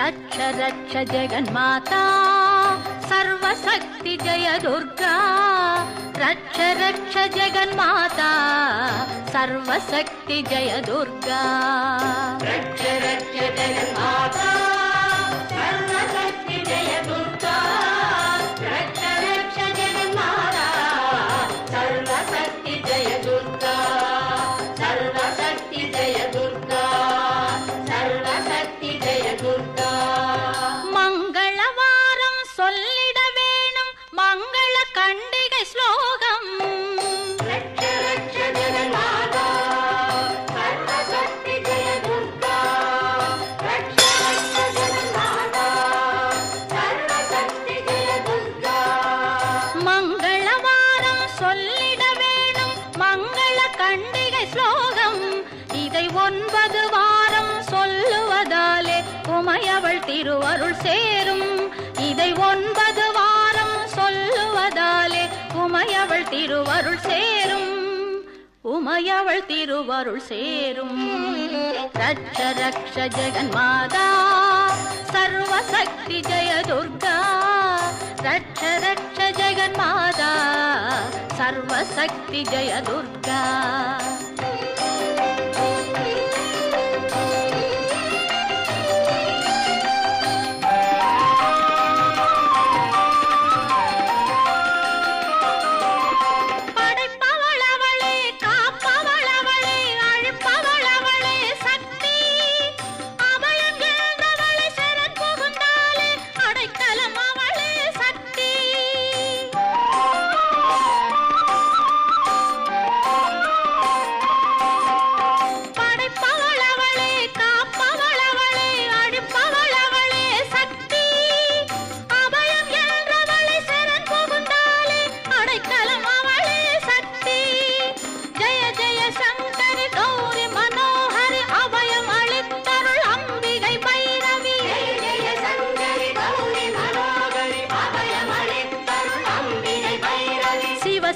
रक्ष रक्ष जगन्माता सर्वशक्ति जय दुर्गा रक्ष रक्ष जगन्माता सर्वशक्ति जय दुर्गा रक्ष रक्ष जगन्माता सर्वशक्ति जय दुर्गा रक्ष रक्ष जगन्माता सर्वशक्ति जय दुर्गा सर्वशक्ति जय दुर्गा सर्वशक्ति जय दुर्गा मंगलवारम சொல்லிட வேணும் मंगल கண்டிகை ஸ்லோகம் रक्ष रक्ष जगन्माता सर्वशक्ति जय दुर्गा रक्ष रक्ष जगन्माता सर्वशक्ति जय दुर्गा मंगलवारम சொல்லிட வேணும் मंगल கண்டிகை ஸ்லோகம் இதை 9 வாரம் சொல்லுவதாலே உமையவள் திருவருள் சேரும் இதை 9 வாரம் சொல்லுவதாலே உமையவள் திருவருள் சேரும் உமையவள் திருவருள் சேரும் ரட்ச ரக்ஷ ஜெகன்மாதா சர்வசக்தி ஜெய துர்கா ரட்ச ரக்ஷ ஜெகன்மாதா சர்வசக்தி ஜெய துர்கா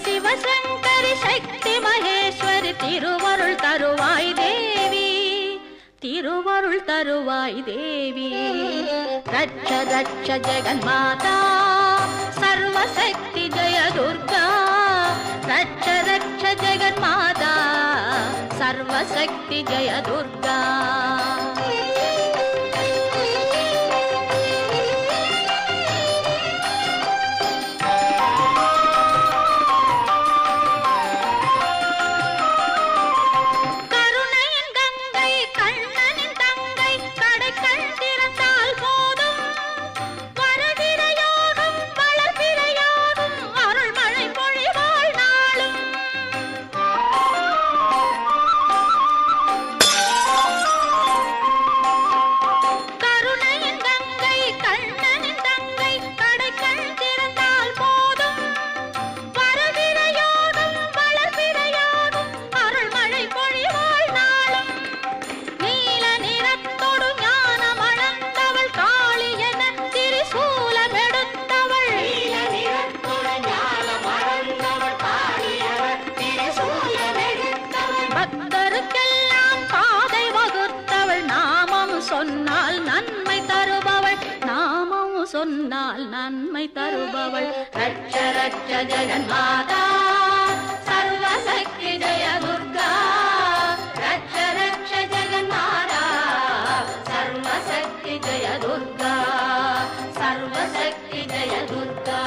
சிவசங்கரி சக்தி மகேஸ்வரி திருவருள் தருவாய் தேவி திருவருள் தருவாய் தேவி ரட்ச ரட்ச ஜெகன்மாதா சர்வசக்தி ஜெய துர்கா ரட்ச ரட்ச ஜெகன்மாதா சர்வசக்தி ஜெய துர்கா சொன்னால் நன்மை தருபவள் ரட்ச ரட்ச ஜெகன்மாதா சர்வசக்தி ஜெய துர்கா ரட்ச ரட்ச ஜெகன்மாதா சர்வசக்தி ஜெய துர்கா சர்வசக்தி ஜெய துர்கா